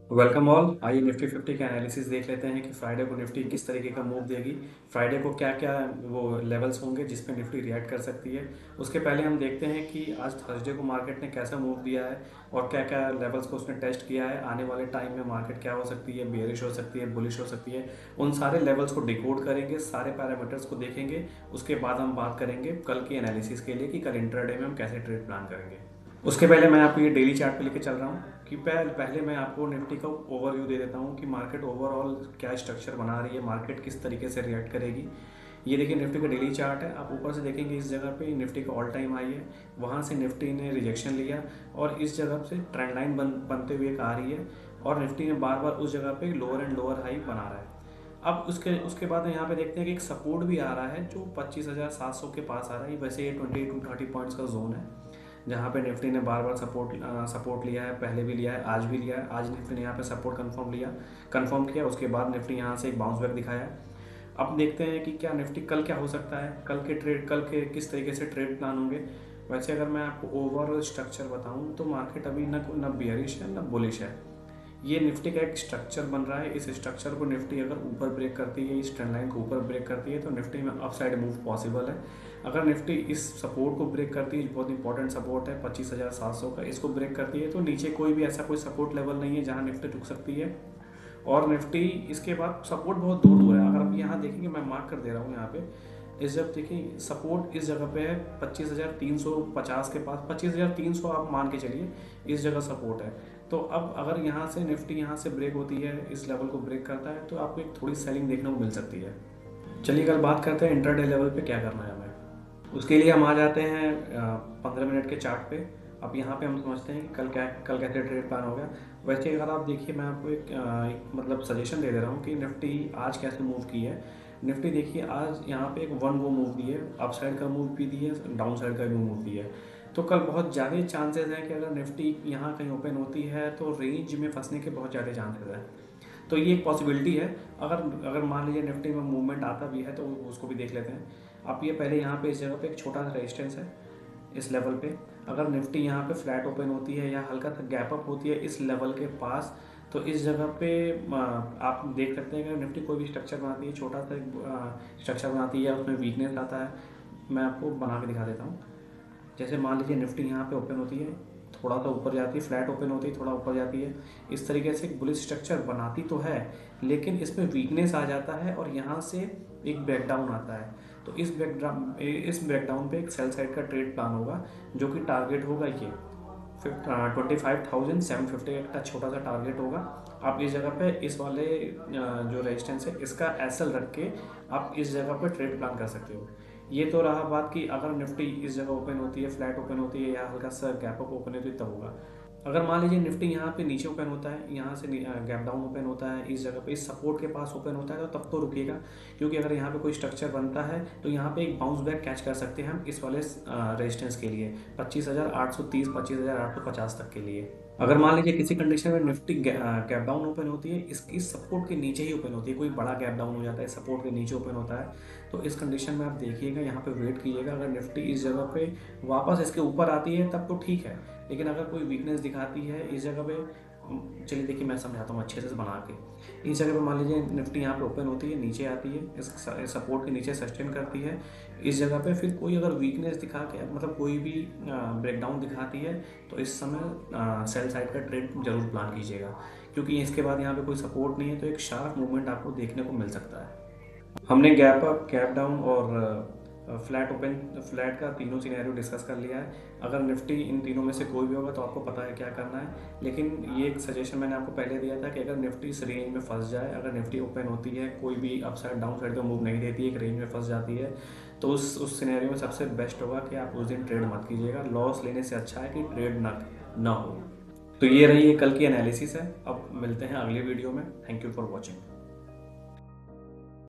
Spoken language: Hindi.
Welcome all. आइए निफ्टी 50 का एनालिसिस देख लेते हैं कि फ्राइडे को निफ्टी किस तरीके का मूव देगी। फ्राइडे को क्या क्या वो लेवल्स होंगे जिस पे निफ्टी रिएक्ट कर सकती है। उसके पहले हम देखते हैं कि आज थर्सडे को मार्केट ने कैसा मूव दिया है और क्या क्या लेवल्स को उसने टेस्ट किया है। आने वाले टाइम में मार्केट क्या हो सकती है, बेयरिश हो सकती है, बुलिश हो सकती है। उन सारे लेवल्स को डिकोड करेंगे, सारे पैरामीटर्स को देखेंगे। उसके बाद हम बात करेंगे कल की एनालिसिस के लिए कि कल इंट्राडे में हम कैसे ट्रेड प्लान करेंगे। उसके पहले मैं आपको ये डेली चार्ट पे लेके चल रहा हूँ कि पहले मैं आपको निफ्टी का ओवरव्यू दे देता हूँ कि मार्केट ओवरऑल क्या स्ट्रक्चर बना रही है, मार्केट किस तरीके से रिएक्ट करेगी। ये देखिए निफ्टी का डेली चार्ट है। आप ऊपर से देखेंगे इस जगह पे निफ्टी का ऑल टाइम हाई है, वहाँ से निफ्टी ने रिजेक्शन लिया और इस जगह से ट्रेंड लाइन बनते हुए आ रही है और निफ्टी ने बार बार उस जगह पे लोअर एंड लोअर हाई बना रहा है। अब उसके उसके बाद यहाँ पे देखते हैं कि एक सपोर्ट भी आ रहा है जो 25,700 के पास आ रहा है। वैसे ये 20 to 30 पॉइंट्स का जोन है जहाँ पे निफ्टी ने बार बार सपोर्ट लिया है, पहले भी लिया है, आज भी लिया है। आज निफ्टी ने यहाँ पे सपोर्ट कंफर्म किया, उसके बाद निफ्टी यहाँ से एक बाउंस बैक दिखाया। अब देखते हैं कि क्या निफ्टी कल क्या हो सकता है, कल के किस तरीके से ट्रेड प्लान होंगे। वैसे अगर मैं आपको ओवरऑल स्ट्रक्चर बताऊं तो मार्केट अभी न बेयरिश है न बुलिश है। ये निफ्टी का एक स्ट्रक्चर बन रहा है। इस स्ट्रक्चर को निफ्टी अगर ऊपर ब्रेक करती है, इस ट्रेंड लाइन को ऊपर ब्रेक करती है तो निफ्टी में अपसाइड मूव पॉसिबल है। अगर निफ्टी इस सपोर्ट को ब्रेक करती है, बहुत इंपॉर्टेंट सपोर्ट है 25,700 का, इसको ब्रेक करती है तो नीचे कोई भी ऐसा कोई सपोर्ट लेवल नहीं है जहां निफ्टी रुक सकती है। और निफ्टी इसके बाद सपोर्ट बहुत दूर दूर है। अगर आप यहाँ देखेंगे, मैं मार्क कर दे रहा हूँ यहाँ पे, इस जब देखिए सपोर्ट इस जगह पे है 25,350 के पास, 25,300 आप मान के चलिए इस जगह सपोर्ट है। तो अब अगर यहाँ से निफ्टी यहाँ से ब्रेक होती है, इस लेवल को ब्रेक करता है तो आपको एक थोड़ी सेलिंग देखने को मिल सकती है। चलिए कल बात करते हैं इंट्राडे लेवल पे क्या करना है हमें। उसके लिए हम आ जाते हैं 15 मिनट के चार्ट पे। अब यहाँ पे हम समझते हैं कि कल कैसे ट्रेड प्लान हो गया। वैसे अगर आप देखिए, मैं आपको एक मतलब सजेशन दे रहा हूँ कि निफ्टी आज कैसे मूव की है। निफ्टी देखिए आज यहाँ पे एक वन वो मूव दी है, अप साइड का मूव भी दी है, डाउन साइड का भी मूव दी है। तो कल बहुत ज़्यादा चांसेस हैं कि अगर निफ्टी यहाँ कहीं ओपन होती है तो रेंज में फंसने के बहुत ज़्यादा चांसेस हैं। तो ये एक पॉसिबिलिटी है। अगर अगर मान लीजिए निफ्टी में मूवमेंट आता भी है तो उसको भी देख लेते हैं। आप ये पहले यहाँ पे इस जगह पे एक छोटा सा रेजिस्टेंस है इस लेवल पे। अगर निफ्टी यहाँ पे फ्लैट ओपन होती है या हल्का सा गैप अप होती है इस लेवल के पास, तो इस जगह पे आप देख सकते हैं कि निफ्टी कोई भी स्ट्रक्चर बनाती है, छोटा सा स्ट्रक्चर बनाती है, उसमें वीकनेस आता है। मैं आपको बना के दिखा देता हूँ। जैसे मान लीजिए निफ्टी यहाँ पे ओपन होती है, थोड़ा सा ऊपर जाती है, फ्लैट ओपन होती है, थोड़ा ऊपर जाती है, इस तरीके से एक बुलिश स्ट्रक्चर बनाती तो है, लेकिन इसमें वीकनेस आ जाता है और यहाँ से एक ब्रेकडाउन आता है। तो इस ब्रेकडाउन पे एक सेल साइड का ट्रेड प्लान होगा जो कि टारगेट होगा ये 25,750 का छोटा सा टारगेट होगा। आप इस जगह पे इस वाले जो रेजिस्टेंस है इसका एसएल रख के आप इस जगह पे ट्रेड प्लान कर सकते हो। ये तो रहा बात कि अगर निफ्टी इस जगह ओपन होती है, फ्लैट ओपन होती है या हल्का सा गैप अप ओपन होती है तब होगा। अगर मान लीजिए निफ्टी यहाँ पे नीचे ओपन होता है, यहाँ से गैप डाउन ओपन होता है, इस जगह पे इस सपोर्ट के पास ओपन होता है तो तब तो रुकिएगा, क्योंकि अगर यहाँ पे कोई स्ट्रक्चर बनता है तो यहाँ पे एक बाउंस बैक कैच कर सकते हैं हम इस वाले रेजिस्टेंस के लिए 25,830 25,850 तक के लिए। अगर मान लीजिए किसी कंडीशन में निफ्टी गैप डाउन ओपन होती है, इसकी सपोर्ट के नीचे ही ओपन होती है, कोई बड़ा गैप डाउन हो जाता है, सपोर्ट के नीचे ओपन होता है, तो इस कंडीशन में आप देखिएगा, यहाँ पे वेट कीजिएगा। अगर निफ्टी इस जगह पे वापस इसके ऊपर आती है तब तो ठीक है, लेकिन अगर कोई वीकनेस दिखाती है इस जगह पे, चलिए देखिए मैं समझाता हूँ अच्छे से बना के। इस जगह पे मान लीजिए निफ्टी यहाँ पे ओपन होती है, नीचे आती है, इस सपोर्ट के नीचे सस्टेन करती है, इस जगह पे फिर कोई अगर वीकनेस दिखा के मतलब कोई भी ब्रेकडाउन दिखाती है तो इस समय सेल साइड का ट्रेड जरूर प्लान कीजिएगा, क्योंकि इसके बाद यहाँ पे कोई सपोर्ट नहीं है तो एक शार्प मूवमेंट आपको देखने को मिल सकता है। हमने गैप अप, गैप डाउन और फ्लैट का तीनों सिनेरियो डिस्कस कर लिया है। अगर निफ्टी इन तीनों में से कोई भी होगा तो आपको पता है क्या करना है, लेकिन ये एक सजेशन मैंने आपको पहले दिया था कि अगर निफ्टी इस रेंज में फंस जाए, अगर निफ्टी ओपन होती है, कोई भी अप साइड डाउन साइड का मूव नहीं देती, एक रेंज में फंस जाती है, तो उस सिनेरियो में सबसे बेस्ट होगा कि आप उस दिन ट्रेड मत कीजिएगा। लॉस लेने से अच्छा है कि ट्रेड ना हो। तो ये रही है कल की एनालिसिस है। अब मिलते हैं अगले वीडियो में। Thank you for watching.